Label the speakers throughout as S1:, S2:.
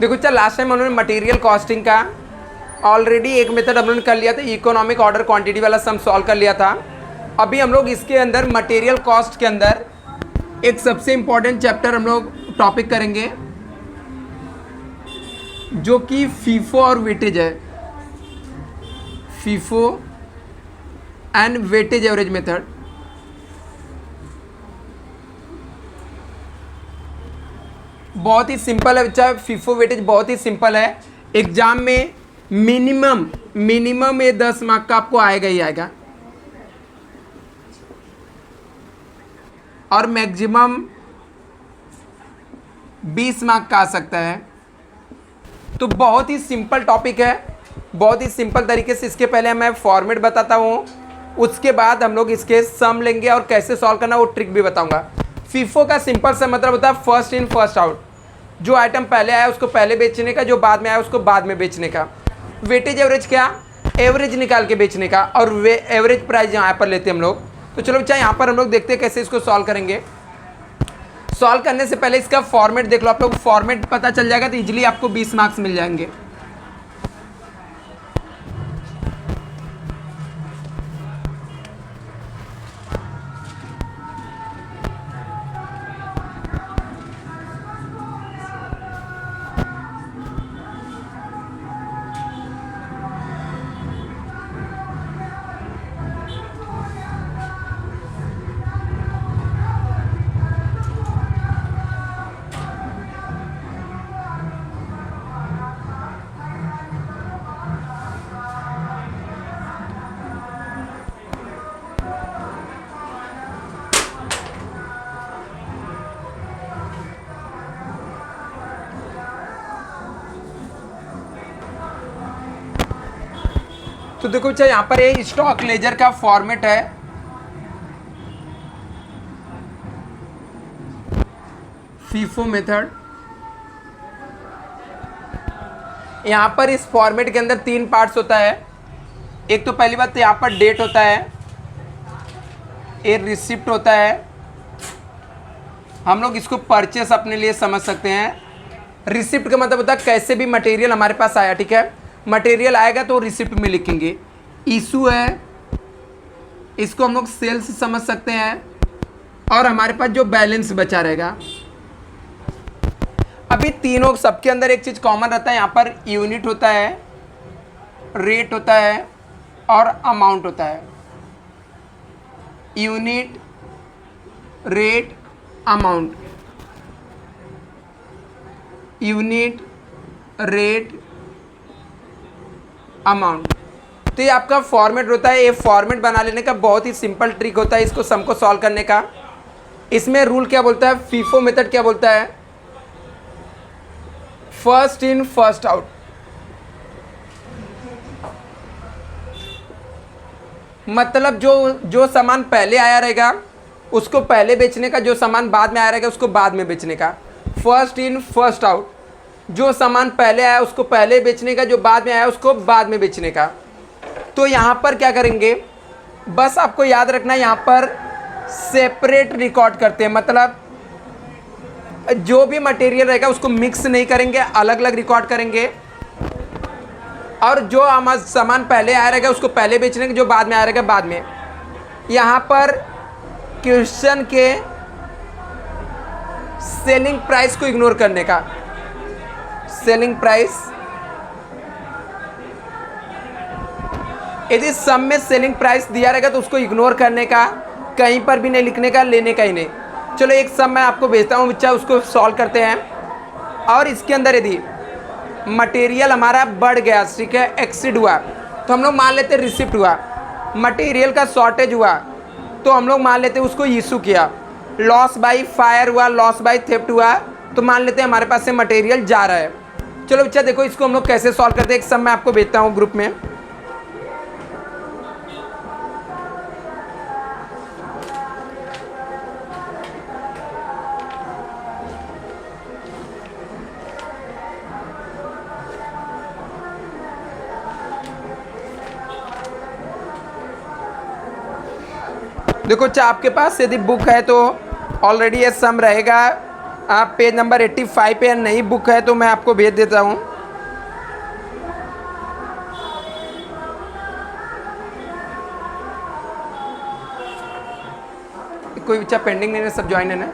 S1: देखो चल last time उन्होंने मटेरियल कॉस्टिंग का ऑलरेडी एक मेथड हम लोगों ने कर लिया था, इकोनॉमिक ऑर्डर क्वांटिटी वाला सम सॉल्व कर लिया था। अभी हम लोग इसके अंदर मटेरियल कॉस्ट के अंदर एक सबसे इंपॉर्टेंट चैप्टर हम लोग टॉपिक करेंगे जो कि फीफो और वेटेज है, FIFO and weightage average method. बहुत ही सिंपल है बच्चा, फीफो वेटेज बहुत ही सिंपल है। एग्जाम में मिनिमम ये 10 मार्क का आपको आएगा ही आएगा और मैक्सिमम 20 मार्क का आ सकता है। तो बहुत ही सिंपल टॉपिक है, बहुत ही सिंपल तरीके से। इसके पहले मैं फॉर्मेट बताता हूँ, उसके बाद हम लोग इसके सम लेंगे और कैसे सॉल्व करना वो ट्रिक भी बताऊंगा। फीफो का सिंपल सा मतलब होता है फर्स्ट इन फर्स्ट आउट, जो आइटम पहले आया उसको पहले बेचने का, जो बाद में आया उसको बाद में बेचने का। वेटेज एवरेज क्या, एवरेज निकाल के बेचने का, और वे एवरेज प्राइस यहाँ पर लेते हैं हम लोग। तो चलो बच्चा यहाँ पर हम लोग देखते हैं कैसे इसको सॉल्व करेंगे। सॉल्व करने से पहले इसका फॉर्मेट देख लो, आप लोग फॉर्मेट पता चल जाएगा तो इजीली आपको 20 मार्क्स मिल जाएंगे। तो देखो बच्चा यहाँ पर ये स्टॉक लेजर का फॉर्मेट है। फीफो मेथड, यहाँ पर इस फॉर्मेट के अंदर 3 पार्ट्स होता है। एक तो पहली बात तो यहाँ पर डेट होता है, एक रिसिप्ट होता है। हम लोग इसको परचेस अपने लिए समझ सकते हैं। रिसिप्ट का मतलब होता है कैसे भी मटेरियल हमारे पास आया, ठीक है। मटेरियल आएगा तो रिसिप्ट में लिखेंगे। इशू है, इसको हम लोग सेल्स समझ सकते हैं, और हमारे पास जो बैलेंस बचा रहेगा। अभी तीनों सबके अंदर एक चीज़ कॉमन रहता है, यहाँ पर यूनिट होता है, रेट होता है और अमाउंट होता है। Unit, rate, amount, unit, rate, amount. तो ये आपका फॉर्मेट होता है। ये फॉर्मेट बना लेने का बहुत ही सिंपल ट्रिक होता है इसको सम को सॉल्व करने का। इसमें रूल क्या बोलता है, फीफो मेथड क्या बोलता है, फर्स्ट इन फर्स्ट आउट। मतलब जो सामान पहले आया रहेगा उसको पहले बेचने का, जो सामान बाद में आया रहेगा उसको बाद में बेचने का। फर्स्ट इन फर्स्ट आउट, जो सामान पहले आया उसको पहले बेचने का, जो बाद में आया उसको बाद में बेचने का। तो यहाँ पर क्या करेंगे, बस आपको याद रखना है यहाँ पर सेपरेट रिकॉर्ड करते हैं। मतलब जो भी मटेरियल रहेगा उसको मिक्स नहीं करेंगे, अलग अलग रिकॉर्ड करेंगे। और जो हमारा सामान पहले आया रहेगा उसको पहले बेचने का, जो बाद में आया रहेगा बाद में। यहाँ पर क्वेश्चन के सेलिंग प्राइस को इग्नोर करने का। सेलिंग प्राइस, यदि सम में सेलिंग प्राइस दिया रहेगा तो उसको इग्नोर करने का, कहीं पर भी नहीं लिखने का, लेने का ही नहीं। चलो एक सम मैं आपको भेजता हूँ बच्चा, उसको सॉल्व करते हैं। और इसके अंदर यदि मटेरियल हमारा बढ़ गया, ठीक है, एक्सीड हुआ, तो हम लोग मान लेते हैं रिसिप्ट हुआ। मटेरियल का शॉर्टेज हुआ तो हम लोग मान लेते हैं उसको इशू किया। लॉस बाई फायर हुआ, लॉस बाई थेफ्ट हुआ, तो मान लेते हैं हमारे पास से मटेरियल जा रहा है। चलो बच्चा देखो इसको हम लोग कैसे सॉल्व करते हैं। एक सम मैं आपको भेजता हूँ ग्रुप में। देखो अच्छा आपके पास यदि बुक है तो ऑलरेडी ये सम रहेगा आप पेज नंबर 85 पे नहीं बुक है तो मैं आपको भेज देता हूँ। कोई बच्चा पेंडिंग नहीं है, सब ज्वाइन है ना?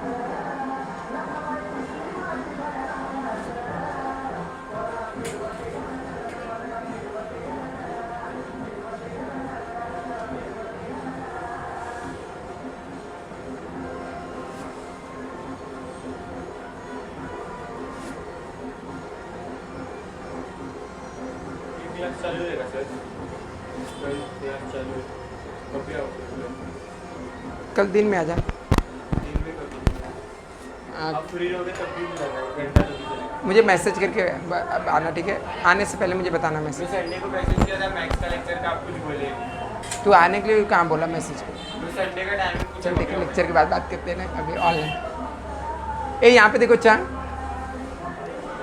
S2: चालू है सर, चालू है। कभी आओ
S1: कल दिन में आ जा।
S2: दिन में कभी आप फ्री रहोगे तब भी मिलेगा, घंटा तभी चलेगा।
S1: मुझे मैसेज करके आना, ठीक है? आने से पहले मुझे बताना
S2: मैं
S1: मैसेज।
S2: संडे को मैसेज किया था मैथ्स का लेक्चर का, आप कुछ बोले।
S1: तू आने के लिए कहाँ बोला मैसेज को?
S2: मैं संडे का टाइम
S1: चल ठीक है, लेक्चर के बाद बात करते हैं ना अभी ऑनलाइन। ए यहाँ पे देखो अच्छा,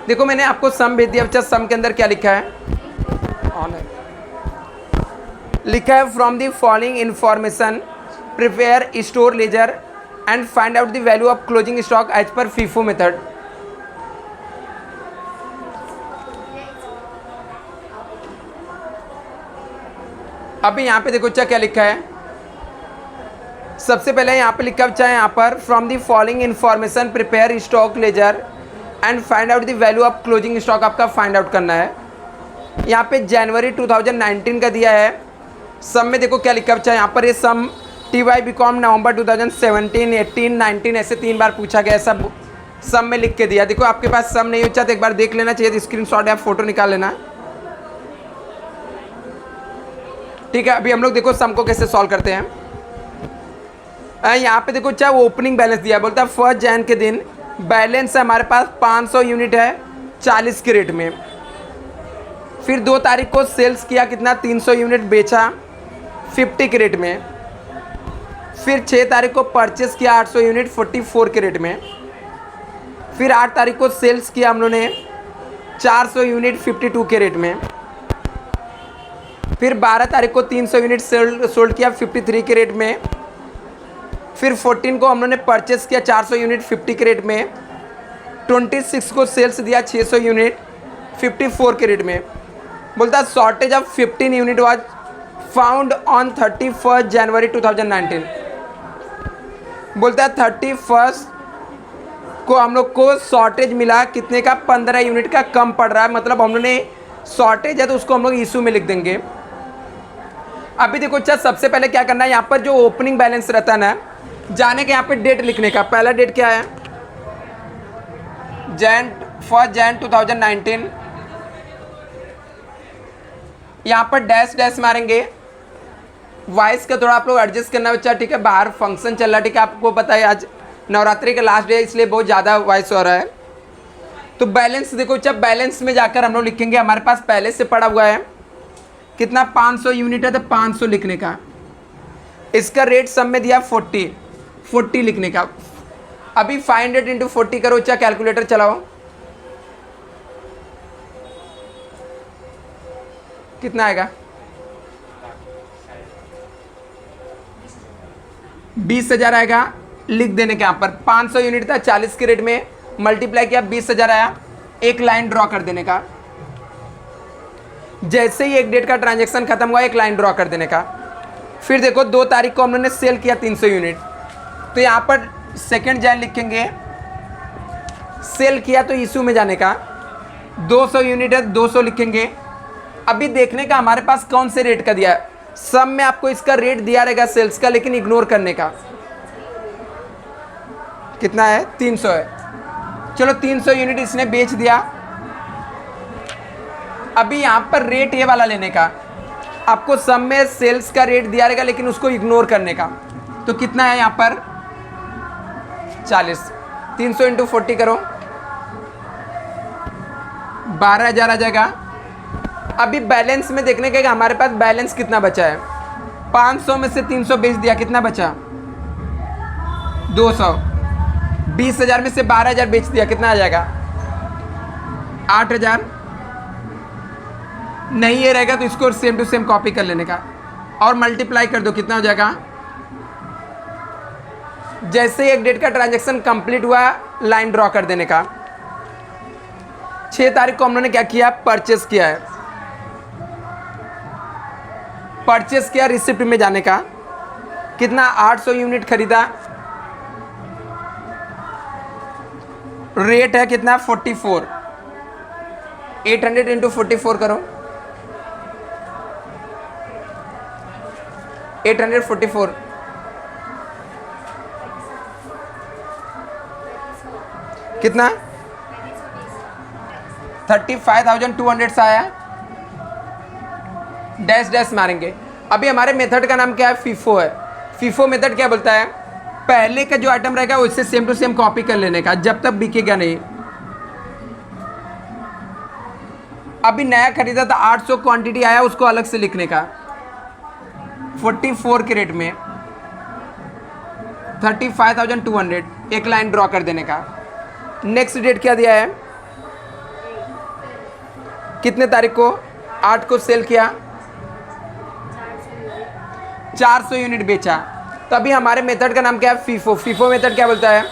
S1: देखो मैंने आपको सम भेज दिया बच्चा। सम के अंदर क्या लिखा है? ऑनलाइन लिखा है from the following information prepare store ledger and find out the value of closing stock as per FIFO method. अभी यहाँ पे देखो अच्छा क्या लिखा है। सबसे पहले यहाँ पे लिखा बच्चा है यहाँ पर from the following information prepare stock ledger and find out the value of closing stock आपका फाइंड आउट करना है। यहाँ पे जनवरी 2019 का दिया है। सम में देखो क्या लिखा बच्चा यहाँ पर, ये सम TY BCom नवंबर 2017, 18, 19 ऐसे 3 बार पूछा गया, सब सम में लिख के दिया। देखो आपके पास सम नहीं होता तो एक बार देख लेना चाहिए, तो स्क्रीनशॉट या फोटो निकाल लेना, ठीक है? अभी हम लोग देखो सम को कैसे सॉल्व करते हैं। यहाँ पे देखो चाहे वो ओपनिंग बैलेंस दिया, बोलता है 1 जैन के दिन बैलेंस है हमारे पास 500 यूनिट है 40 के रेट में। फिर 2 तारीख को सेल्स किया कितना, 300 यूनिट बेचा 50 के रेट में। फिर 6 तारीख को परचेस किया 800 यूनिट 44 के रेट में। फिर 8 तारीख को सेल्स किया हम लोगों ने 400 यूनिट 52 के रेट में। फिर 12 तारीख को 300 यूनिट सोल्ड किया 53 के रेट में। फिर 14 को हम लोगों ने परचेस किया 400 यूनिट 50 के रेट में। 26 को सेल्स दिया 600 यूनिट 54 के रेट में। बोलता shortage of 15 unit was found on 31 जनवरी 2019। बोलता है 31 को हम लोग को शॉर्टेज मिला कितने का, 15 यूनिट का कम पड़ रहा है, मतलब हम लोग ने शॉर्टेज है तो उसको हम लोग इशू में लिख देंगे। अभी देखो अच्छा, सबसे पहले क्या करना है, यहाँ पर जो ओपनिंग बैलेंस रहता है ना, जाने के यहाँ पे डेट लिखने का। पहला डेट क्या है, 1 जैन 2019। यहाँ पर डैश डैश मारेंगे। वॉइस का थोड़ा आप लोग एडजस्ट करना बच्चा, ठीक है? बाहर फंक्शन चल रहा है, ठीक है? आपको पता है आज नवरात्रि का लास्ट डे है, इसलिए बहुत ज़्यादा वॉइस हो रहा है। तो बैलेंस देखो अच्छा, बैलेंस में जाकर हम लोग लिखेंगे, हमारे पास पहले से पड़ा हुआ है कितना, 500 यूनिट है तो 500 लिखने का। इसका रेट सब में दिया 40 लिखने का। अभी 500 इंटू 40 करो अच्छा, कैलकुलेटर चलाओ, कितना आएगा? 20,000 आएगा। लिख देने के यहाँ पर 500 यूनिट था 40 के रेट में, मल्टीप्लाई किया 20,000 आया। एक लाइन ड्रॉ कर देने का। जैसे ही एक डेट का ट्रांजैक्शन खत्म हुआ, एक लाइन ड्रॉ कर देने का। फिर देखो 2 तारीख को हम लोगों ने सेल किया 300 यूनिट, तो यहाँ पर 2 जैन लिखेंगे। सेल किया तो इशू में जाने का, 200 यूनिट है 200 लिखेंगे। अभी देखने का हमारे पास कौन से रेट का दिया है। सब में आपको इसका रेट दिया रहेगा सेल्स का, लेकिन इग्नोर करने का। कितना है, 300 है। चलो 300 यूनिट इसने बेच दिया। अभी यहाँ पर रेट ये वाला लेने का, आपको सब में सेल्स का रेट दिया रहेगा लेकिन उसको इग्नोर करने का। तो कितना है यहाँ पर, 40। 300 इंटू 40 करो, 12,000 आ जाएगा। अभी बैलेंस में देखने का हमारे पास बैलेंस कितना बचा है। 500 में से 300 बेच दिया, कितना बचा, 200। 20,000 में से 12,000 बेच दिया, कितना आ जाएगा, 8,000। नहीं ये रहेगा तो इसको सेम टू सेम कॉपी कर लेने का और मल्टीप्लाई कर दो, कितना हो जाएगा। जैसे ही एक डेट का ट्रांजैक्शन कंप्लीट हुआ, लाइन ड्रॉ कर देने का। 6 तारीख को हम लोगों ने क्या किया, परचेस किया है, परचेस किया, रिसिप्ट में जाने का, कितना 800 यूनिट खरीदा, रेट है कितना 44, 800 इंटू 44 करो, 844 कितना 35,200 से आया, डैश डैश मारेंगे। अभी हमारे मेथड का नाम क्या है, फीफो है। फीफो मेथड क्या बोलता है, पहले का जो आइटम रहेगा उससे सेम टू सेम कॉपी कर लेने का जब तक बिकेगा नहीं। अभी नया खरीदा था 800 क्वांटिटी आया, उसको अलग से लिखने का 44 के रेट में 35,200, एक लाइन ड्रॉ कर देने का। नेक्स्ट डेट क्या दिया है, कितने तारीख को, 8 को सेल किया, 400 यूनिट बेचा। तो अभी हमारे मेथड का नाम क्या है, फीफो। फीफो मेथड क्या बोलता है,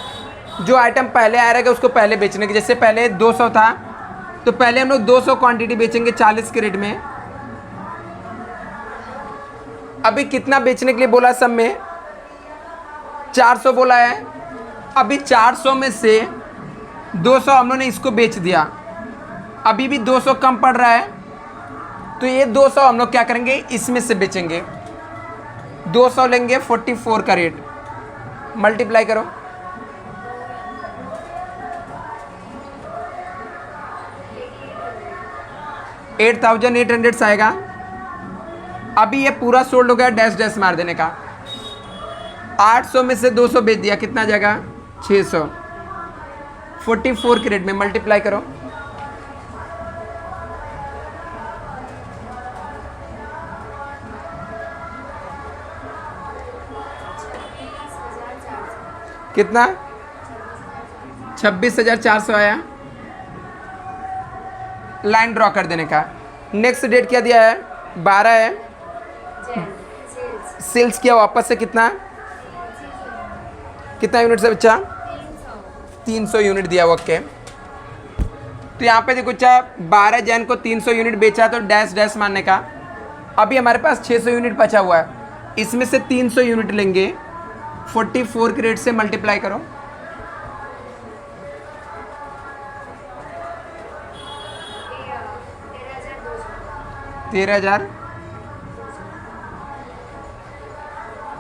S1: जो आइटम पहले आया रहेगा उसको पहले बेचने की। जैसे पहले 200 था तो पहले हम लोग 200 क्वांटिटी बेचेंगे 40 के रेट में। अभी कितना बेचने के लिए बोला, सब में 400 बोला है। अभी 400 में से 200 हम लोगों ने इसको बेच दिया, अभी भी 200 कम पड़ रहा है, तो ये 200 हम लोग क्या करेंगे, इसमें से बेचेंगे। 200 लेंगे, 44 का रेट, मल्टीप्लाई करो, $8,800 से आएगा। अभी ये पूरा सोल्ड हो गया, डैश डैश मार देने का। 800 में से 200 बेच दिया, कितना जाएगा 600, 44 के रेट में, मल्टीप्लाई करो, कितना 26,400 आया, लाइन ड्रॉ कर देने का। नेक्स्ट डेट क्या दिया है, 12 है, सेल्स किया वापस से, कितना यूनिट से बच्चा, 300 यूनिट दिया, ओके। तो यहाँ पे देखो बच्चा 12 जैन को 300 यूनिट बेचा, तो डैश डैश मारने का। अभी हमारे पास 600 यूनिट बचा हुआ है, इसमें से 300 यूनिट लेंगे, 44 के रेट से मल्टीप्लाई करो, $13,000।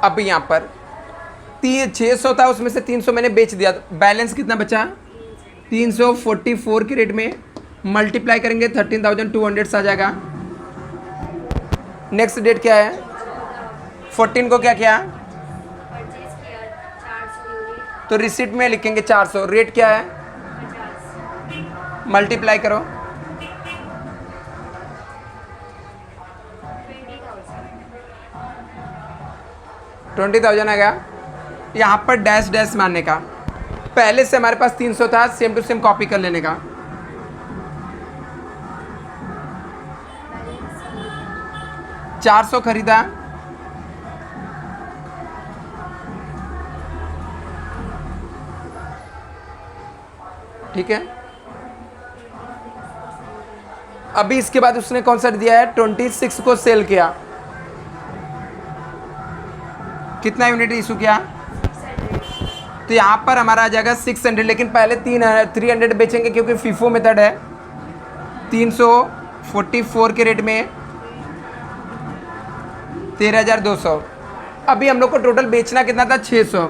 S1: अब यहाँ पर 600 था, उसमें से 300 मैंने बेच दिया, बैलेंस कितना बचा, 344 के रेट में मल्टीप्लाई करेंगे, 13,200 से आ जाएगा। नेक्स्ट डेट क्या है, 14 को क्या किया, तो रिसिप्ट में लिखेंगे 400, रेट क्या है, मल्टीप्लाई करो, 20,000 आ गया। यहाँ पर डैश डैश मारने का, पहले से हमारे पास 300 था, सेम टू सेम कॉपी कर लेने का। $400 खरीदा, ठीक है। अभी इसके बाद उसने कौन सा दिया है, 26 को सेल किया, कितना यूनिट इशू किया, तो यहाँ पर हमारा आ जाएगा 600, लेकिन पहले 300 बेचेंगे क्योंकि फीफो मेथड है। 344 के रेट में 13,200। अभी हम लोग को टोटल बेचना कितना था, 600,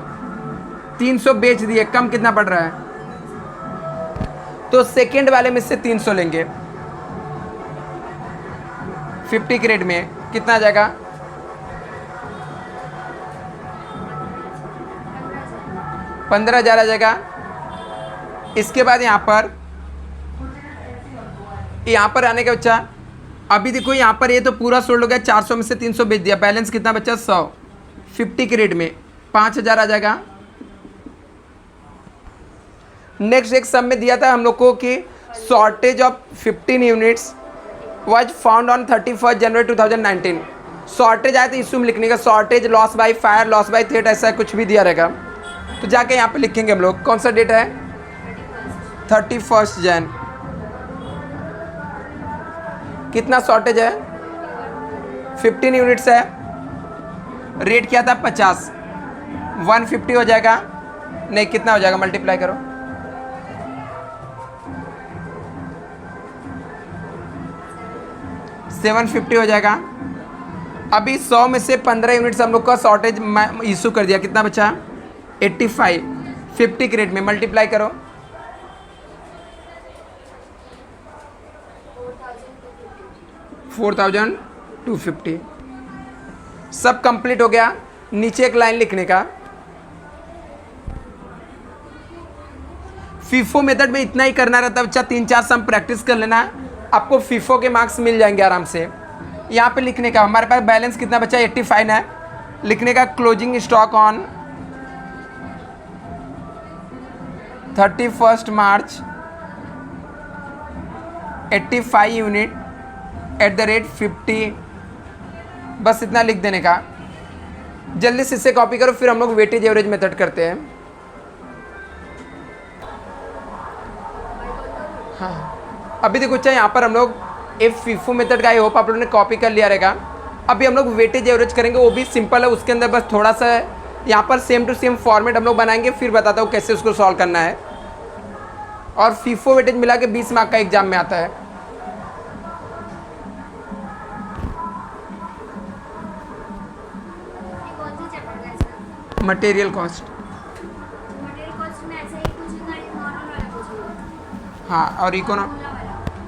S1: 300 बेच दिए, कम कितना पड़ रहा है, तो सेकेंड वाले में से 300 लेंगे, 50 के रेट में, कितना आ जाएगा, 15,000 आ जाएगा। इसके बाद यहाँ पर आने का बच्चा, अभी देखो यहाँ पर ये तो पूरा सोल्ड हो गया, 400 में से 300 बेच दिया, बैलेंस कितना बच्चा 100, 50 के रेट में 5,000 आ जाएगा। नेक्स्ट एक सम में दिया था हम लोग को कि shortage of 15 units was found on 31 January 2019। Shortage आया तो इशू में लिखने का, shortage, loss by fire, loss by threat, ऐसा कुछ भी दिया रहेगा, तो जाके यहाँ पे लिखेंगे हम लोग। कौन सा डेट है, 31 जैन। कितना शॉर्टेज है? 15 यूनिट्स है। रेट क्या था? 50। 150 हो जाएगा, नहीं कितना हो जाएगा, मल्टीप्लाई करो। $750 हो जाएगा। अभी 100 में से 15 यूनिट्स हम लोग का शॉर्टेज इशू कर दिया, कितना बचा? 85। 50 के रेट में मल्टीप्लाई करो। 4250। सब कंप्लीट हो गया। नीचे एक लाइन लिखने का। फीफो मेथड में इतना ही करना रहता है बच्चा, 3-4 सम प्रैक्टिस कर लेना, आपको फीफो के मार्क्स मिल जाएंगे आराम से। यहाँ पे लिखने का हमारे पास बैलेंस कितना बचा? 85 है। लिखने का closing stock on 31 March 85 unit @50। बस इतना लिख देने का। जल्दी से इसे कॉपी करो, फिर हम लोग वेटेज एवरेज मेथड करते हैं। हाँ, अभी देखो चाहे यहाँ पर हम लोग फीफो मेथड का, आई होप आप लोगों ने कॉपी कर लिया रहेगा। अभी हम लोग वेटेज एवरेज करेंगे, वो भी सिंपल है। उसके अंदर बस थोड़ा सा यहाँ पर सेम टू सेम फॉर्मेट हम लोग बनाएंगे, फिर बताता हूँ कैसे उसको सॉल्व करना है। और फीफो वेटेज मिला के 20 मार्क का एग्जाम में आता है। Material cost. हाँ, और इकोनॉम,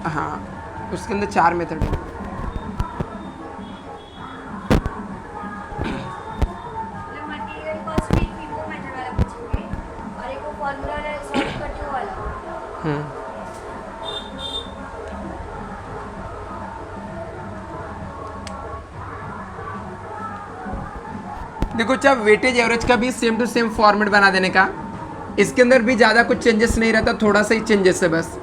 S1: हाँ उसके अंदर 4 मेथड है। देखो चाहे वेटेज एवरेज का भी सेम टू सेम फॉर्मेट बना देने का। इसके अंदर भी ज़्यादा कुछ चेंजेस नहीं रहता, थोड़ा सा ही चेंजेस है बस।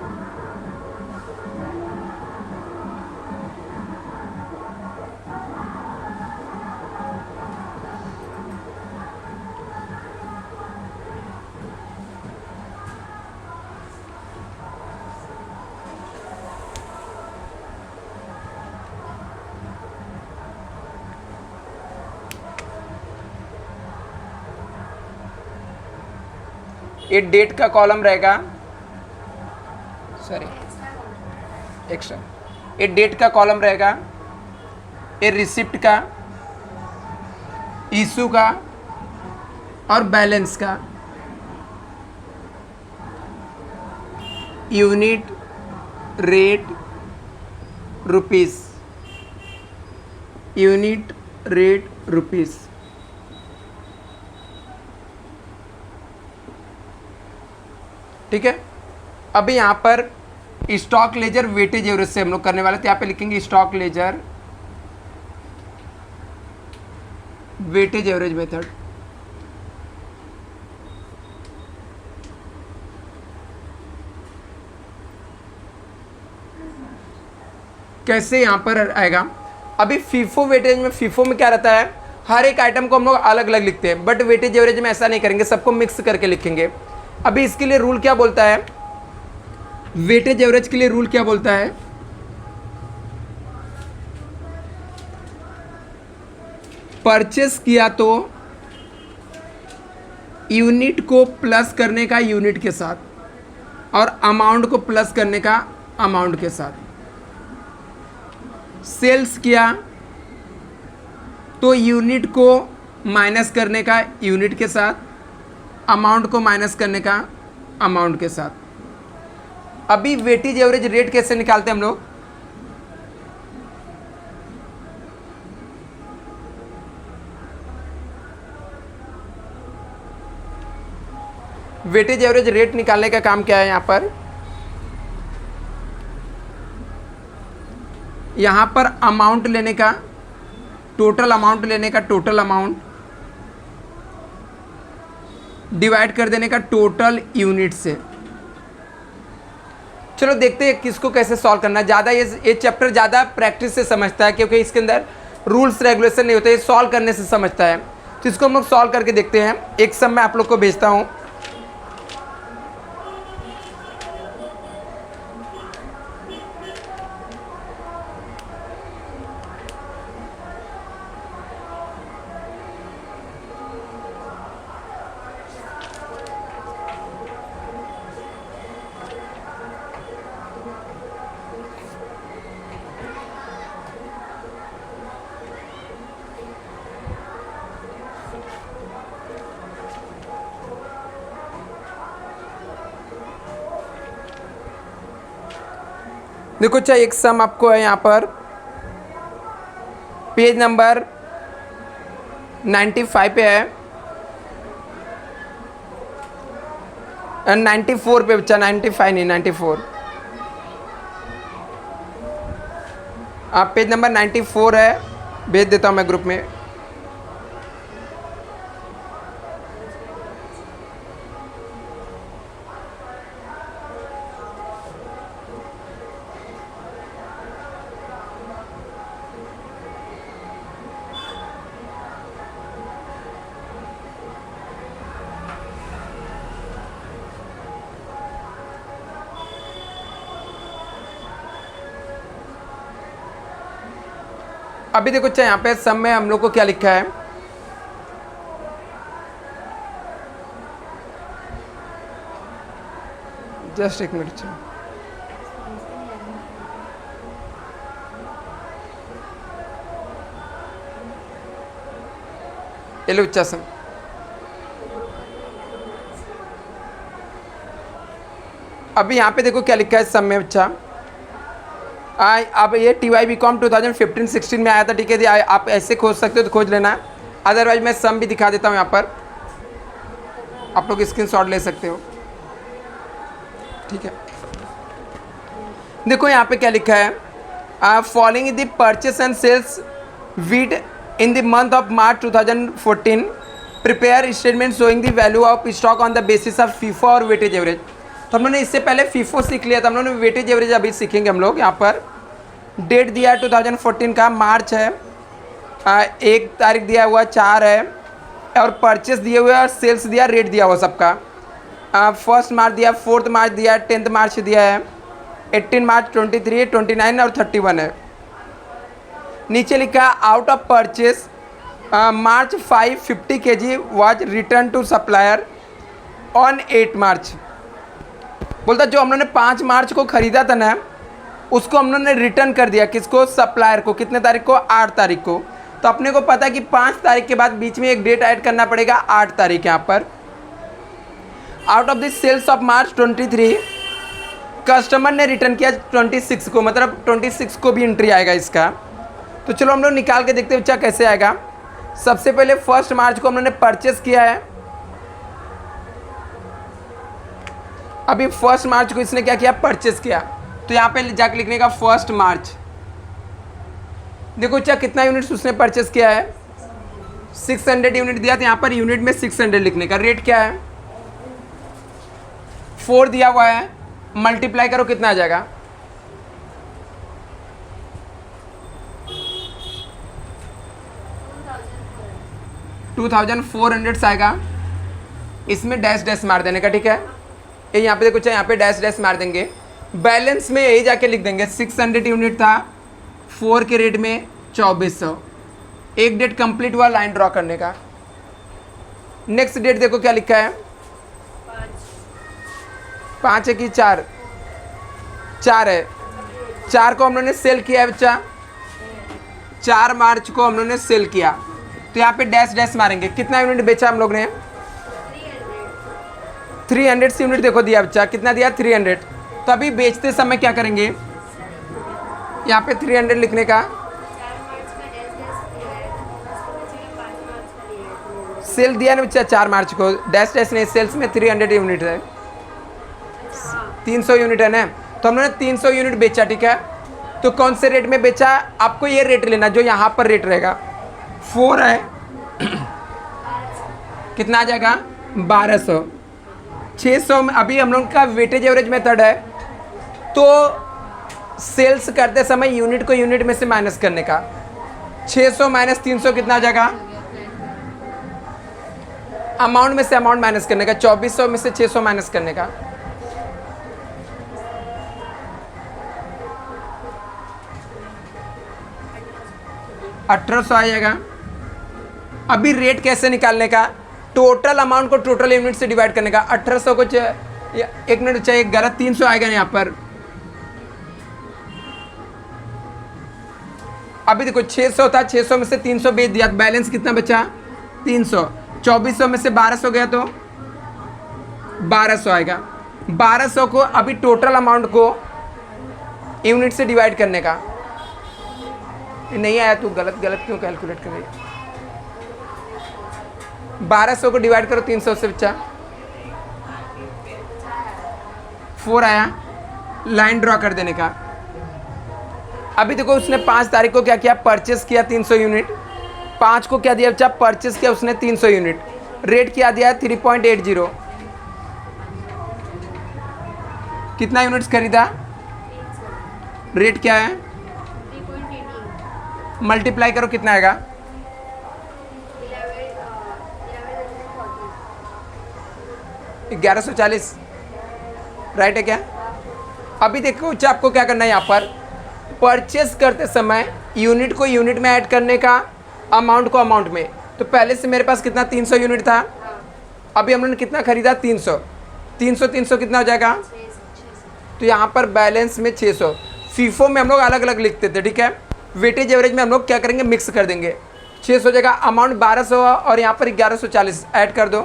S1: ये डेट का कॉलम रहेगा, सॉरी एक्स्ट्रा, ये डेट का कॉलम रहेगा, ये रिसिप्ट का, इशू का और बैलेंस का। Unit, rate, rupees, unit, rate, rupees. ठीक है। अभी यहाँ पर स्टॉक लेजर वेटेज एवरेज से हम लोग करने वाले थे। यहाँ पे लिखेंगे stock ledger weightage average method. कैसे यहाँ पर आएगा? अभी फीफो वेटेज में, फीफो में क्या रहता है, हर एक आइटम को हम लोग अलग अलग लिखते हैं, बट वेटेज एवरेज में ऐसा नहीं करेंगे, सबको मिक्स करके लिखेंगे। अभी इसके लिए रूल क्या बोलता है, वेटेज एवरेज के लिए रूल क्या बोलता है? परचेस किया तो यूनिट को प्लस करने का यूनिट के साथ और अमाउंट को प्लस करने का अमाउंट के साथ। सेल्स किया तो यूनिट को माइनस करने का यूनिट के साथ, अमाउंट को माइनस करने का अमाउंट के साथ। अभी वेटेज एवरेज रेट कैसे निकालते हैं हम लोग? वेटेज एवरेज रेट निकालने का काम क्या है यहाँ पर? यहाँ पर अमाउंट लेने का, टोटल अमाउंट लेने का, टोटल अमाउंट डिवाइड कर देने का टोटल यूनिट से। चलो देखते हैं किसको कैसे सॉल्व करना है। ज़्यादा ये चैप्टर ज़्यादा प्रैक्टिस से समझता है, क्योंकि इसके अंदर रूल्स रेगुलेशन नहीं होते, ये सॉल्व करने से समझता है। तो इसको हम लोग सॉल्व करके देखते हैं। एक सम मैं आप लोग को भेजता हूँ। देखो चाहे एक सम आपको है यहाँ पर पेज नंबर 95 पे है, 94 पे बच्चा, 95 नहीं 94। आप पेज नंबर 94 है, भेज देता हूँ मैं ग्रुप में। अभी देखो चाहे यहाँ पे सम में हम लोग को क्या लिखा है, जस्ट एक मिनट चलो। ये लो बच्चा सम, अभी यहाँ पे देखो क्या लिखा है सम में बच्चा। अब ये TY-BCom 2015-16 में आया था, ठीक है। आप ऐसे खोज सकते हो तो खोज लेना, अदरवाइज मैं सम भी दिखा देता हूँ यहाँ पर, आप लोग स्क्रीनशॉट ले सकते हो, ठीक है। देखो यहाँ पे क्या लिखा है, following the purchase and sales with in the month of March 2014, prepare statement showing the value of stock on the basis of FIFO और वेटेज एवरेज। तो हम लोगों ने इससे पहले फीफो सीख लिया था, हम लोगों ने वेटेज एवरेज अभी सीखेंगे हम लोग। यहाँ पर डेट दिया है 2014 का, मार्च है, 1 तारीख दिया हुआ, 4 है, और परचेस दिए हुए और सेल्स दिया, रेट दिया हुआ सबका। 1 मार्च दिया, 4 मार्च दिया, 10 मार्च दिया है, 18 मार्च, 23, 29 और 31 है। नीचे लिखा out of purchase March 50 kg was return to supplier on 8 March. बोलता जो हम लोगों ने 5 मार्च को ख़रीदा था ना, उसको हम लोगों ने रिटर्न कर दिया, किसको, सप्लायर को। कितने तारीख को, 8 तारीख को। तो अपने को पता है कि 5 तारीख के बाद बीच में एक डेट ऐड करना पड़ेगा, 8 तारीख। यहाँ पर out of the sales of March 23 customer ने रिटर्न किया 26 को, मतलब 26 को भी एंट्री आएगा इसका। तो चलो हम लोग निकाल के देखते हैं बच्चा कैसे आएगा। सबसे पहले 1 मार्च को हम लोगों ने परचेस किया है, अभी 1 मार्च को इसने क्या किया, परचेस किया। तो यहाँ पे जाके लिखने का 1 मार्च। देखो अच्छा कितना यूनिट्स उसने परचेस किया है, 600 यूनिट दिया, तो यहाँ पर यूनिट में 600 लिखने का। रेट क्या है, 4 दिया हुआ है, मल्टीप्लाई करो कितना आ जाएगा, 2400 आएगा। इसमें डैश डैश मार देने का, ठीक है। ये यहाँ पे देखो चाहे यहाँ पे डैश डैश मार देंगे, बैलेंस में यही जाके लिख देंगे 600 यूनिट था, 4 के रेट में 2400। एक डेट कंप्लीट हुआ लाइन ड्रॉ करने का। नेक्स्ट डेट देखो क्या लिखा है, 5 है कि 4, 4 है। 4 को हम लोगों ने सेल किया है बच्चा, 4 मार्च को हम लोगों ने सेल किया। तो यहाँ पे डैश डैश मारेंगे, कितना यूनिट बेचा हम लोग ने, 300 यूनिट देखो दिया बच्चा, कितना दिया, 300। तो अभी बेचते समय क्या करेंगे, यहाँ पे 300 लिखने का, सेल दिया ना बच्चा 4 मार्च को, डैश डैश नहीं, सेल्स में 300 यूनिट है, 300 यूनिट है ना। तो हम लोगों ने 300 यूनिट बेचा, ठीक है। तो कौन से रेट में बेचा, आपको ये रेट लेना जो यहाँ पर रेट रहेगा, 4 है, कितना आ जाएगा, 1200। 600 में अभी हम लोग का वेटेज एवरेज मेथड है, तो सेल्स करते समय यूनिट को यूनिट में से माइनस करने का। 600 माइनस 300 कितना आ जाएगा, अमाउंट में से अमाउंट माइनस करने का, 2400 में से 600 माइनस करने का। $1800 आ जाएगा। अभी रेट कैसे निकालने का, टोटल अमाउंट को टोटल यूनिट से डिवाइड करने का। 1800 को एक मिनट चाहिए, गलत 300 आएगा यहाँ पर। अभी देखो 600 था, 600 में से 300 बेच दिया, तो बैलेंस कितना बचा, 300। 2400 में से 1200 गया तो 1200 आएगा। 1200 को अभी टोटल अमाउंट को यूनिट से डिवाइड करने का। नहीं आया, तू गलत गलत क्यों कैलकुलेट कर रही है? 1200 को डिवाइड करो 300 से बच्चा, 4 आया। लाइन ड्रॉ कर देने का। अभी देखो उसने 5 तारीख को क्या किया, परचेस किया 300 यूनिट। 5 को क्या दिया बच्चा, परचेस किया उसने 300 यूनिट। रेट क्या दिया है 3.80। कितना यूनिट्स खरीदा, रेट क्या है, मल्टीप्लाई करो कितना आएगा, 1140। राइट है क्या? अभी देखो बच्चा आपको क्या करना है, यहाँ पर परचेस करते समय यूनिट को यूनिट में ऐड करने का, अमाउंट को अमाउंट में। तो पहले से मेरे पास कितना 300 यूनिट था, अभी हम लोगों ने कितना खरीदा 300। 300 300 कितना हो जाएगा, तो यहाँ पर बैलेंस में 600। फीफो में हम लोग अलग अलग लिखते थे, ठीक है। वेटेज एवरेज में हम लोग क्या करेंगे, मिक्स कर देंगे। 600 जगह अमाउंट 1200 और यहाँ पर 1140 ऐड कर दो,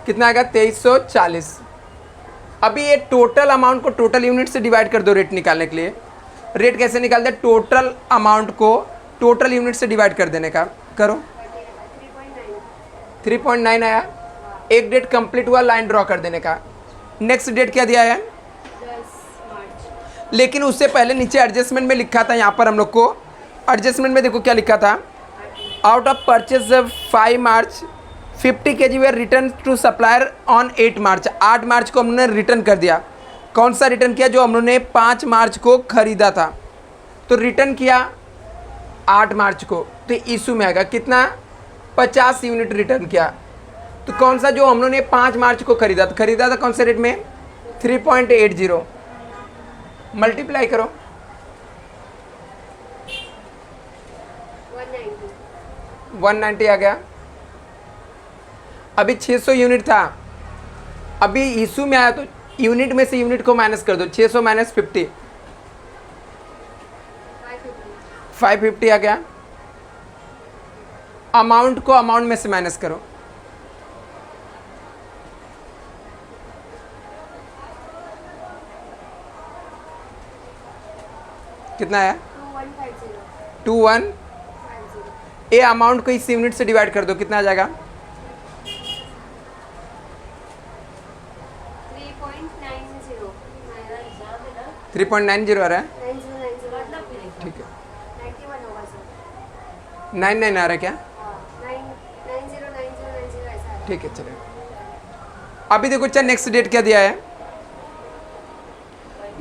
S1: कितना आएगा 2340। अभी ये टोटल अमाउंट को टोटल यूनिट से डिवाइड कर दो रेट निकालने के लिए। रेट कैसे निकालते हैं, टोटल अमाउंट को टोटल यूनिट से डिवाइड कर देने का। करो 3.9 आया। एक डेट कंप्लीट हुआ, लाइन ड्रॉ कर देने का। नेक्स्ट डेट क्या दिया है,
S3: 10 मार्च।
S1: लेकिन उससे पहले नीचे एडजस्टमेंट में लिखा था, यहाँ पर हम लोग को एडजस्टमेंट में देखो क्या लिखा था, out of purchase 5 March 50 kg were return to supplier on 8 March. 8 March को हमने रिटर्न कर दिया। कौन सा रिटर्न किया, जो हम लोगों ने 5 मार्च को खरीदा था, तो रिटर्न किया 8 मार्च को, तो इशू में आएगा कितना, 50 यूनिट रिटर्न किया। तो कौन सा, जो हम लोगों ने 5 मार्च को खरीदा था कौन से रेट में, 3.80। मल्टीप्लाई करो, 190 आ गया। अभी 600 यूनिट था, अभी इशू में आया तो यूनिट में से यूनिट को माइनस कर दो, 600 माइनस 50, 550 आ गया। अमाउंट को अमाउंट में से माइनस करो, कितना आया 21। ए अमाउंट को इस यूनिट से डिवाइड कर दो, कितना आ जाएगा, 3.90 आ रहा है, ठीक है। 99 आ रहा है क्या, ठीक है चलेगा। अभी देखो अच्छा नेक्स्ट डेट क्या दिया है,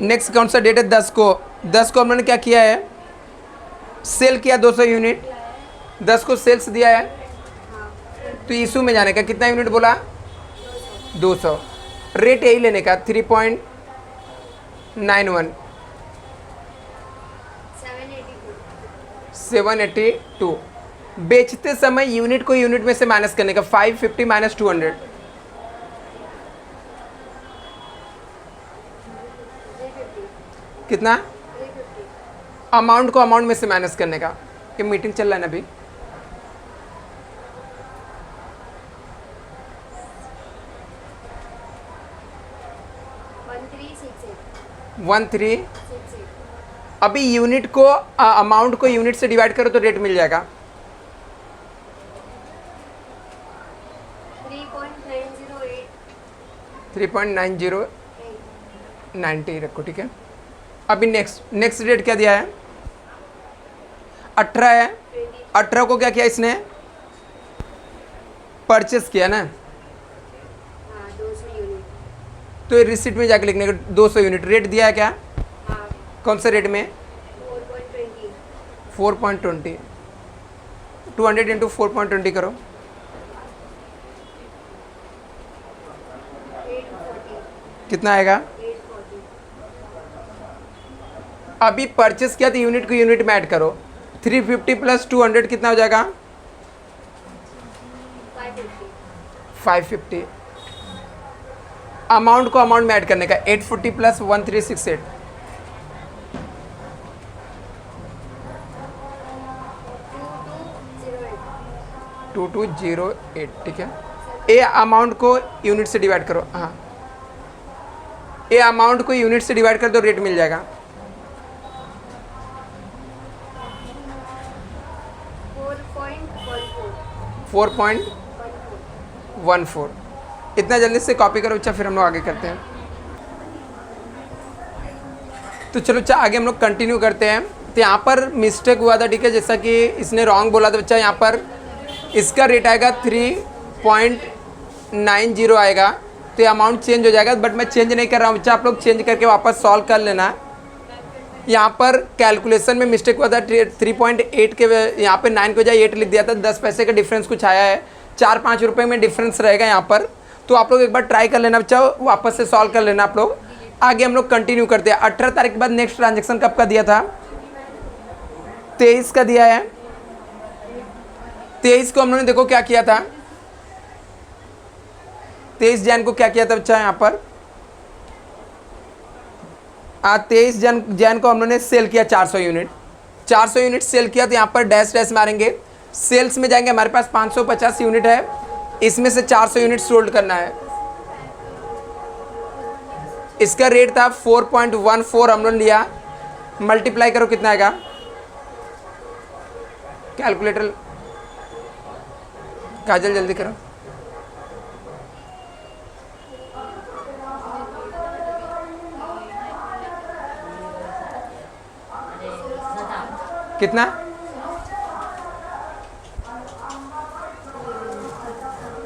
S1: नेक्स्ट कौन सा डेट है, 10 को। 10 को हमने क्या किया है, सेल किया 200 यूनिट, 10 को सेल्स दिया है, तो इशू में जाने का कितना यूनिट बोला, 200। रेट यही लेने का 3.91, 782। बेचते समय यूनिट को यूनिट में से माइनस करने का, 550 माइनस 200, कितना, अमाउंट को अमाउंट में से माइनस करने का। ये मीटिंग चल रहा है ना अभी, 1368। अभी यूनिट को अमाउंट को यूनिट से डिवाइड करो तो रेट मिल जाएगा, 3.908 90 रखो, ठीक है। अभी नेक्स्ट डेट क्या दिया है, 18 है। 18 को क्या किया इसने, परचेस किया ना, तो ये रिसिप्ट में जाके लिखने का 200 यूनिट। रेट दिया है क्या, कौन से रेट में, 4.20। 200 इंटू 4.20 करो,
S3: 840।
S1: कितना आएगा।
S3: 840।
S1: अभी परचेस किया तो यूनिट को यूनिट में ऐड करो, 350 प्लस 200 कितना हो जाएगा, 550। अमाउंट को अमाउंट में ऐड करने का, 840 प्लस 1368, 2208, ठीक है। ए अमाउंट को यूनिट से डिवाइड करो, हाँ ये अमाउंट को यूनिट से डिवाइड कर दो, रेट मिल जाएगा।
S3: 4.14.
S1: 4.14। इतना जल्दी से कॉपी करो बच्चा, फिर हम लोग आगे करते हैं। तो चलो बच्चा आगे हम लोग कंटिन्यू करते हैं। तो यहाँ पर मिस्टेक हुआ था, ठीक है, जैसा कि इसने रॉन्ग बोला था बच्चा। यहाँ पर इसका रेट आएगा 3.90 आएगा, तो ये अमाउंट चेंज हो जाएगा, बट मैं चेंज नहीं कर रहा हूँ बच्चा, आप लोग चेंज करके वापस सॉल्व कर लेना। यहाँ पर कैलकुलेशन में मिस्टेक हुआ था, 3.8 के यहाँ पे 9 के बजाय 8 लिख दिया था, 10 पैसे का डिफरेंस कुछ आया है, 4-5 रुपये में डिफरेंस रहेगा यहाँ पर। तो आप लोग एक बार ट्राई कर लेना बच्चा, वापस से सॉल्व कर लेना आप लोग। आगे हम लोग कंटिन्यू करते हैं। 18 तारीख के बाद नेक्स्ट ट्रांजेक्शन कब का दिया था? 23 का दिया है। 23 को हम लोगों ने देखो क्या किया था, 23 जैन को क्या किया था बच्चा यहाँ पर? 23 जैन को हम लोगों ने सेल किया 400 यूनिट। 400 यूनिट सेल किया, तो यहाँ पर डैश डैश मारेंगे, सेल्स में जाएंगे, हमारे पास 550 यूनिट है, इसमें से 400 यूनिट सोल्ड करना है। इसका रेट था 4.14, हम लोग लिया, मल्टीप्लाई करो कितना आएगा, कैलकुलेटर काजल जल्दी करो। कितना?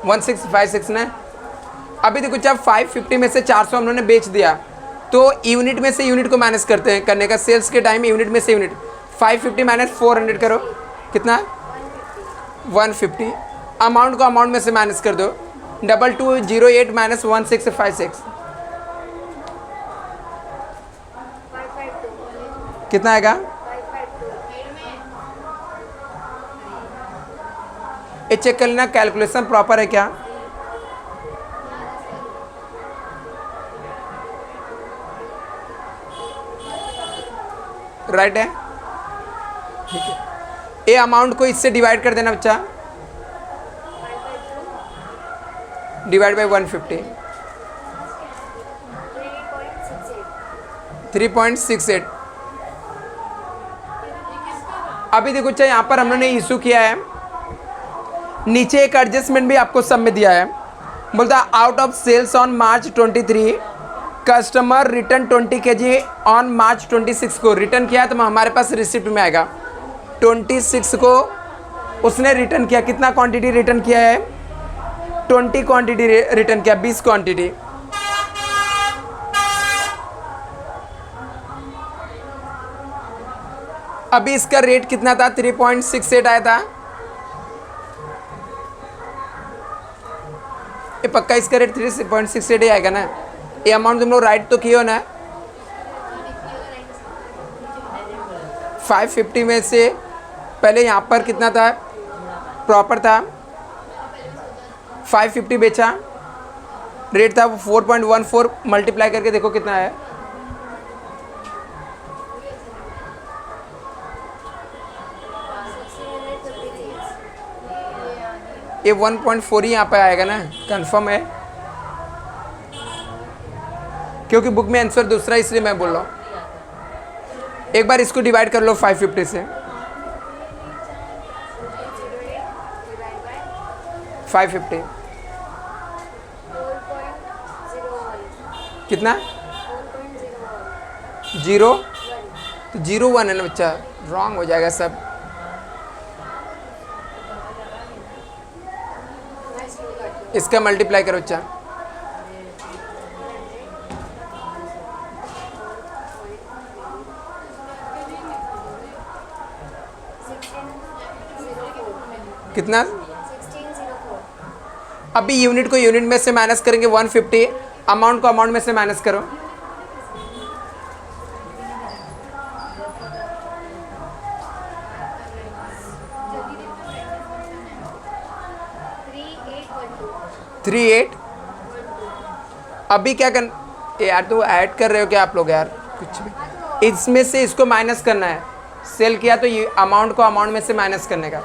S1: 1656 ने। अभी देखो जब 550 में से 400 हम लोगों ने बेच दिया, तो यूनिट में से यूनिट को माइनस करते हैं करने का, सेल्स के टाइम यूनिट में से यूनिट। 550 माइनस 400 करो, कितना? 150। अमाउंट को अमाउंट में से माइनस कर दो, 2208 माइनस 1656 कितना आएगा?
S3: 552.
S1: ये चेक कर लेना कैलकुलेशन प्रॉपर है क्या। राइट है, ठीक है। ये अमाउंट को इससे डिवाइड कर देना बच्चा, डिवाइड बाई 150, 3.68। अभी देखो बच्चा यहाँ पर हम लोगों ने इशू किया है, नीचे एक एडजस्टमेंट भी आपको सब में दिया है, बोलता है out of sales on March 23 customer return 20 kg on March 26 को रिटर्न किया, तो हमारे पास रिसिप्ट में आएगा 26 को उसने रिटर्न किया। कितना क्वांटिटी रिटर्न किया है? 20 क्वांटिटी रिटर्न किया, 20 क्वांटिटी। अभी इसका रेट कितना था? 3.68 आया था। ये पक्का इसका रेट 3.68 ही आएगा ना। ये अमाउंट तुम लोग राइट तो किए हो ना। 550 में से पहले यहाँ पर कितना था? प्रॉपर था 550 बेचा, रेट था 4.14, मल्टीप्लाई करके देखो कितना है। ये 1.4 ही यहाँ पे आएगा ना, कंफर्म है, क्योंकि बुक में आंसर दूसरा, इसलिए मैं बोल रहा हूँ। एक बार इसको डिवाइड कर लो 550 से, 550 कितना? 0 तो 01 है ना बच्चा, रॉन्ग हो जाएगा सब। इसका मल्टीप्लाई करो बच्चा, कितना?
S3: 1604.
S1: अभी यूनिट को यूनिट में से माइनस करेंगे 150, अमाउंट को अमाउंट में से माइनस करो, थ्री एट। अभी क्या कर यार, तो ऐड कर रहे हो क्या आप लोग यार? कुछ भी, इसमें से इसको माइनस करना है, सेल किया तो ये अमाउंट को अमाउंट में से माइनस करने का।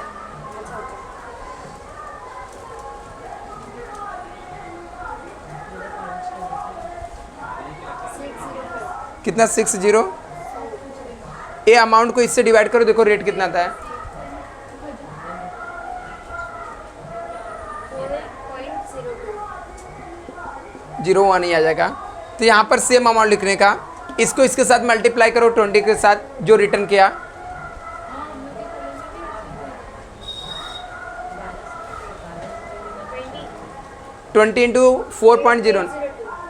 S1: कितना 60, ये अमाउंट को इससे डिवाइड करो, देखो रेट कितना आता है
S3: 4.02.
S1: 01 ही आ जाएगा। तो यहाँ पर सेम अमाउंट लिखने का, इसको इसके साथ मल्टीप्लाई करो 20 के साथ जो रिटर्न किया, 20 इंटू 4.01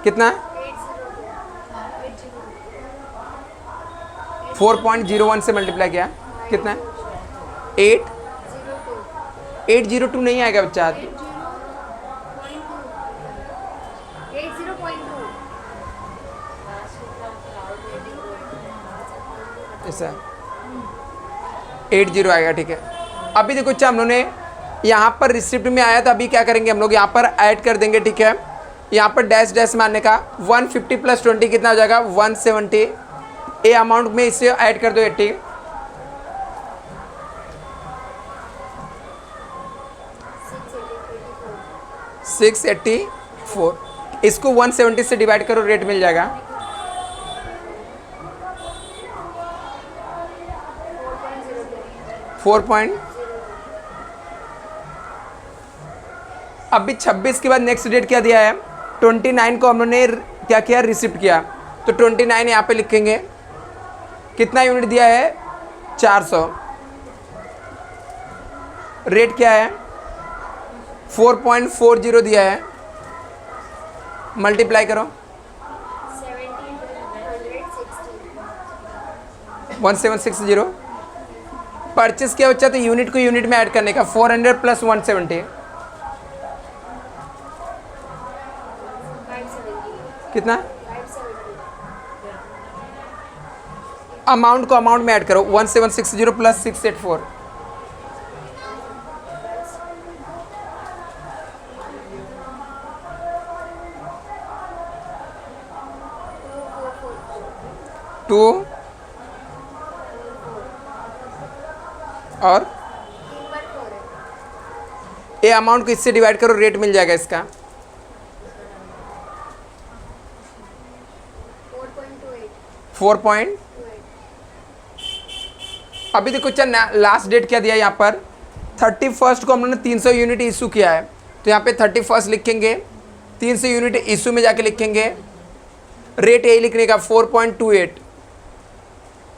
S1: कितना 4.01 से मल्टीप्लाई किया कितना 802 नहीं आएगा बच्चा,
S3: 80.2.
S1: ऐसा 80 आएगा, ठीक है। अभी देखो अच्छा हम लोगों ने यहाँ पर रिसिप्ट में आया, तो अभी क्या करेंगे हम लोग यहाँ पर ऐड कर देंगे, ठीक है। यहाँ पर डैश डैश मारने का 150 प्लस 20 कितना हो जाएगा 170, ए अमाउंट में इससे ऐड कर दो 80, 684, इसको 170 से डिवाइड करो, रेट मिल जाएगा 4. अभी 26 के बाद नेक्स्ट डेट क्या दिया है 29 को हम लोगों ने क्या किया रिसिप्ट किया, तो 29 यहाँ पे लिखेंगे, कितना यूनिट दिया है 400, रेट क्या है 4.40 दिया है, मल्टीप्लाई करो 1760, परचेस किया बच्चा, तो यूनिट को यूनिट में ऐड करने का 400 प्लस 170 कितना, अमाउंट को अमाउंट में ऐड करो 1760 प्लस 684, टू और ये अमाउंट को इससे डिवाइड करो, रेट मिल जाएगा इसका 4. अभी देखो चल लास्ट डेट क्या दिया है यहाँ पर 31 को हम लोगों ने 300 यूनिट इशू किया है, तो यहाँ पे 31 लिखेंगे, 300 यूनिट इशू में जाके लिखेंगे, रेट यही लिखने का 4.28,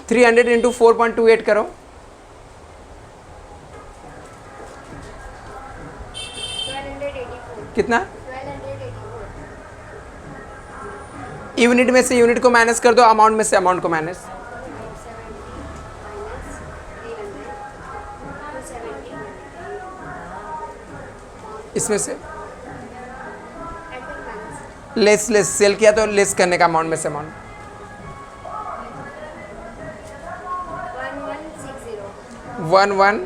S1: 300 इंटू 4.28 करो,
S3: 1284.
S1: कितना
S3: 1284.
S1: यूनिट में से यूनिट को माइनस कर दो, अमाउंट में से अमाउंट को माइनस,
S3: 570 -300 270
S1: इसमें से
S3: eight minus
S1: less less sale किया तो लेस करने का अमाउंट में से अमाउंट
S3: 1160
S1: 11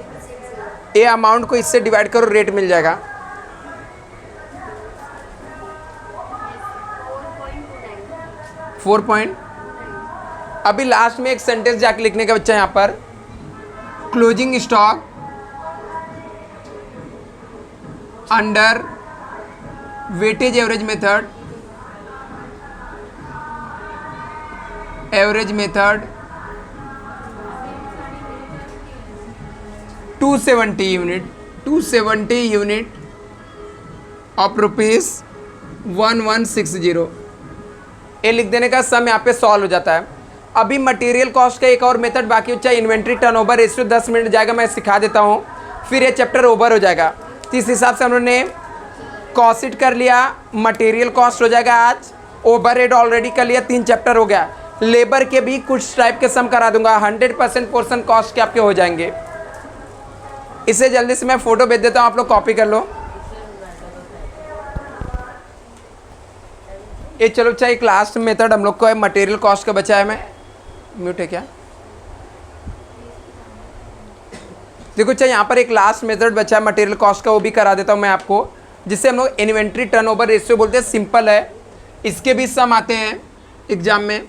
S1: ए अमाउंट को इससे डिवाइड करो, रेट मिल जाएगा
S3: 4.29
S1: 4. अभी लास्ट में एक सेंटेंस जाके लिखने का बच्चा यहाँ पर, closing stock under weightage average method, average method 270 unit of ₹1160, ये लिख देने का सम यहाँ पे सॉल्व हो जाता है। अभी मटेरियल कॉस्ट का एक और मेथड बाकी बचा, इन्वेंट्री टर्नओवर रेशियो 10 मिनट जाएगा, मैं सिखा देता हूँ, फिर ये चैप्टर ओवर हो जाएगा। तो इस हिसाब से हम लोगों ने कॉस्ट शीट कर लिया, मटेरियल कॉस्ट हो जाएगा आज, ओवरहेड ऑलरेडी कर लिया, 3 चैप्टर हो गया। लेबर के भी कुछ टाइप के सम करा दूंगा, 100% पोर्शन कॉस्ट के आपके हो जाएंगे। इसे जल्दी से मैं फोटो भेज देता हूँ, आप लोग कॉपी कर लो। ये चलो अच्छा, एक लास्ट मेथड हम लोग को है मटेरियल कॉस्ट का बचा है, मैं म्यूट है क्या, देखो अच्छा यहाँ पर एक लास्ट मेथड बचा है मटेरियल कॉस्ट का, वो भी करा देता हूँ मैं आपको, जिससे हम लोग इन्वेंट्री टर्नओवर रेशियो बोलते हैं। सिंपल है, इसके भी सम आते हैं एग्जाम में।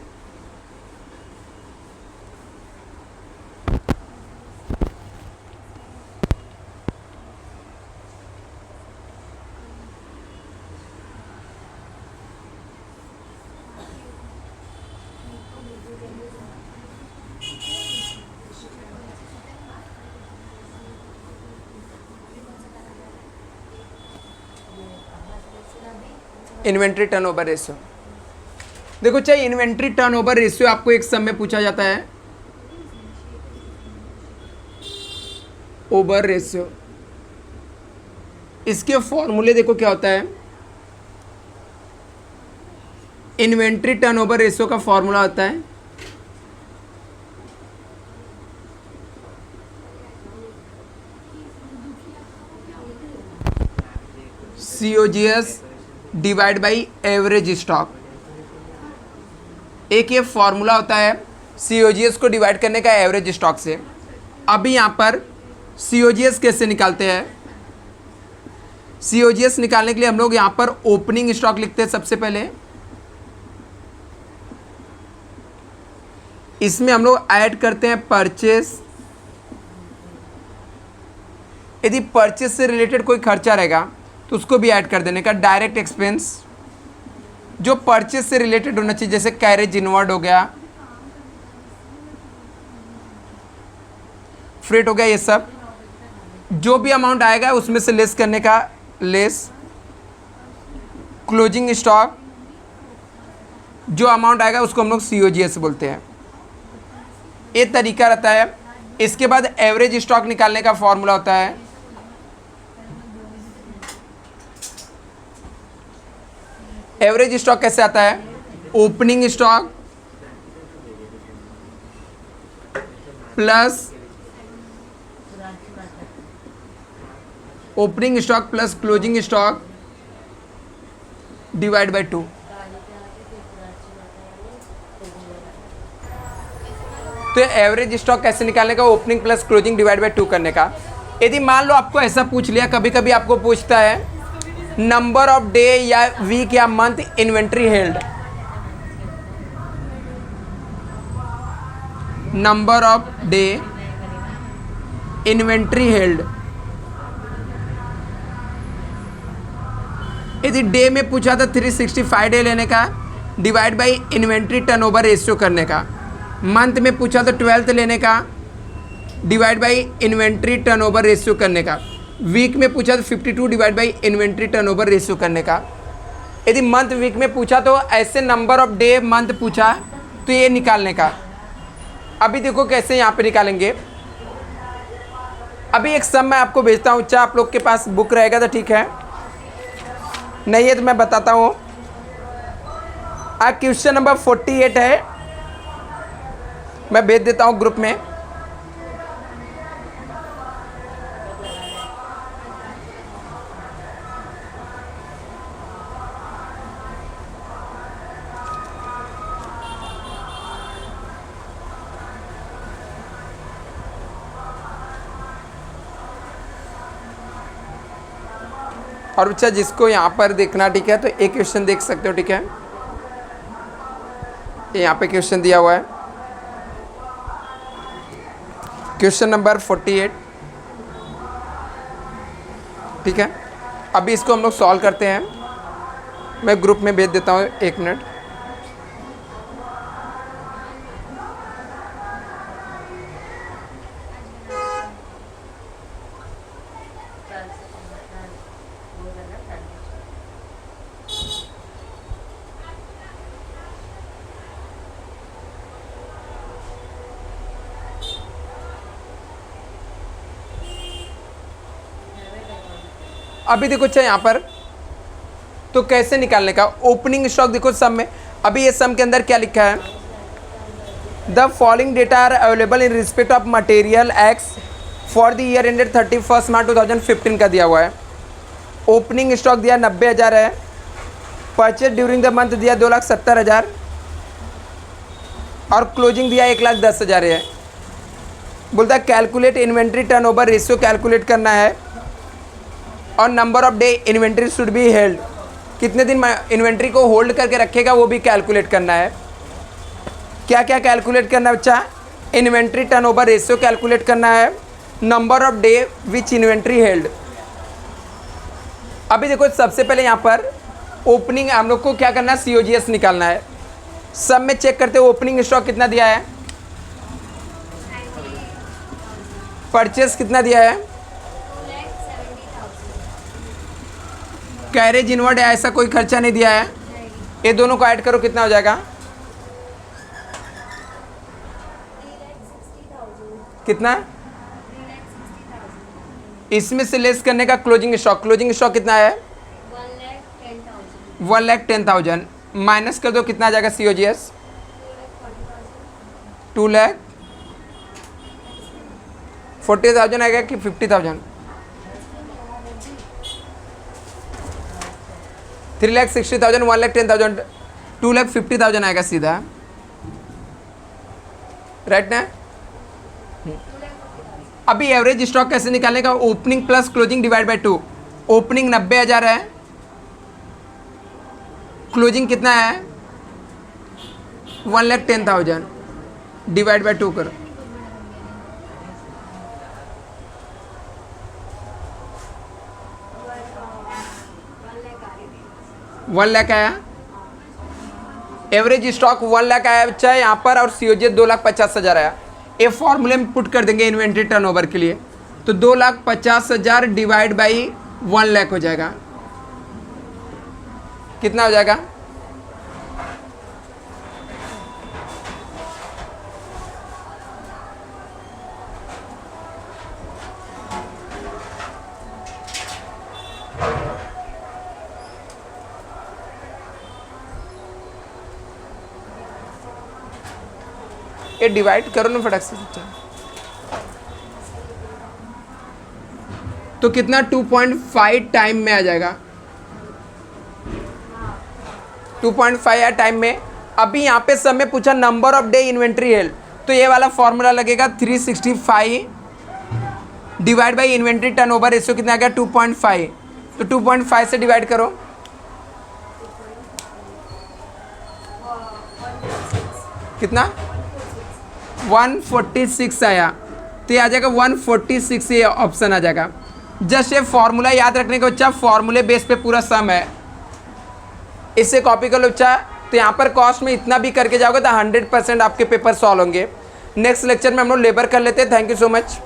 S1: Inventory turnover ratio. देखो चाहे इन्वेंट्री टर्नओवर रेशियो आपको एक सम में पूछा जाता है, ओवर रेशियो, इसके फॉर्मूले देखो क्या होता है। इन्वेंट्री टर्नओवर रेशियो का फॉर्मूला होता है COGS divide by average stock. एक ये फॉर्मूला होता है COGS को डिवाइड करने का एवरेज स्टॉक से। अभी यहाँ पर COGS कैसे निकालते हैं? COGS निकालने के लिए हम लोग यहाँ पर ओपनिंग स्टॉक लिखते हैं सबसे पहले। इसमें हम लोग ऐड करते हैं परचेस। यदि परचेस से रिलेटेड कोई खर्चा रहेगा तो उसको भी ऐड कर देने का। डायरेक्ट एक्सपेंस जो परचेस से रिलेटेड होना चाहिए, जैसे कैरेज इनवर्ड हो गया, फ्रेट हो गया, ये सब जो भी अमाउंट आएगा उसमें से लेस करने का, लेस। क्लोजिंग स्टॉक जो अमाउंट आएगा उसको हम लोग COGS बोलते हैं। ये तरीका रहता है। इसके बाद एवरेज स्टॉक निकालने का फॉर्मूला होता है एवरेज स्टॉक कैसे आता है? Opening stock plus opening stock plus closing stock divide by 2। तो एवरेज स्टॉक कैसे निकालने का? Opening plus closing divide by 2 करने का। यदि मान लो आपको ऐसा पूछ लिया, कभी कभी आपको पूछता है नंबर ऑफ डे या वीक या month inventory held, number of day inventory held. यदि डे में पूछा था 365 डे लेने का, divide by inventory turnover ratio करने का। मंथ में पूछा तो 12 लेने का, divide by inventory turnover ratio करने का। वीक में पूछा तो 52 divide by inventory turnover ratio करने का। यदि मंथ वीक में पूछा तो ऐसे नंबर ऑफ डे मंथ पूछा तो ये निकालने का। अभी देखो कैसे यहाँ पे निकालेंगे। अभी एक सम मैं आपको भेजता हूँ, चाहे आप लोग के पास बुक रहेगा तो ठीक है, नहीं है तो मैं बताता हूँ। क्वेश्चन नंबर 48 है, मैं भेज देता हूँ ग्रुप में। और बच्चा जिसको यहाँ पर देखना ठीक है तो एक क्वेश्चन देख सकते हो, ठीक है। ये यहाँ पे क्वेश्चन दिया हुआ है, क्वेश्चन नंबर 48, ठीक है। अभी इसको हम लोग सॉल्व करते हैं, मैं ग्रुप में भेज देता हूँ, 1 मिनट। अभी देखो चाहे यहाँ पर तो कैसे निकालने का। ओपनिंग स्टॉक देखो सम में, अभी ये सम के अंदर क्या लिखा है? The following data are available in respect of material X for the year ended 31 March 2015 का दिया हुआ है। ओपनिंग स्टॉक दिया 90,000 है, परचेज ड्यूरिंग द मंथ दिया 2,70,000 और क्लोजिंग दिया 1,10,000 है। बोलता है calculate inventory turnover ratio calculate करना है और number of day inventory should be held, कितने दिन इन्वेंट्री को होल्ड करके रखेगा वो भी कैलकुलेट करना है। क्या क्या कैलकुलेट करना है बच्चा? इन्वेंट्री टर्नओवर रेशियो कैलकुलेट करना है, number of day which inventory held. अभी देखो सबसे पहले यहाँ पर ओपनिंग हम लोग को क्या करना है? COGS निकालना है। सब में चेक करते हो ओपनिंग स्टॉक कितना दिया है, परचेस कितना दिया है, कैरेज इनवर्ड है, ऐसा कोई खर्चा नहीं दिया है। ये दोनों को ऐड करो, कितना हो जाएगा?
S3: 3,60,000।
S1: कितना?
S3: 3,60,000।
S1: इसमें से लेस करने का क्लोजिंग स्टॉक कितना है?
S3: 1,10,000।
S1: 1,10,000 माइनस कर दो, कितना आ जाएगा COGS?
S3: 2,40,000।
S1: 2,40,000 आएगा कि 50,000? 3,60,000, 1,10,000, 2,50,000 आएगा सीधा, राइट ना? अभी एवरेज स्टॉक कैसे निकालने का? Opening plus closing divide by 2। Opening 90,000 है, क्लोजिंग कितना है? 1,10,000 डिवाइड बाय 2 करो। 1 लाख आया। एवरेज स्टॉक 1 लाख आया बच्चा यहाँ पर, और COGS 2,50,000 आया। ये फॉर्मूले में पुट कर देंगे इन्वेंट्री टर्नओवर के लिए, तो 2,50,000 डिवाइड बाई 1 लाख हो जाएगा। कितना हो जाएगा? ये डिवाइड करो ना फटाक से। तो कितना? 2.5 टाइम में आ जाएगा। 2.5 आया टाइम में। अभी यहाँ पे सब में पूछा number of day inventory held, तो ये वाला फॉर्मूला लगेगा 365 divide by inventory turnover ratio, कितना आ गया? 2.5। तो 2.5 से डिवाइड करो, कितना? 146 आया, तो ये आ जाएगा 146, ये ऑप्शन आ जाएगा। जस्ट ये फॉर्मूला याद रखने का बच्चा, फॉर्मूले बेस पे पूरा सम है, इससे कॉपी कर लो बच्चा। तो यहाँ पर कॉस्ट में इतना भी करके जाओगे तो 100% आपके पेपर सॉल्व होंगे। नेक्स्ट लेक्चर में हम लोग लेबर कर लेते हैं। Thank you so much.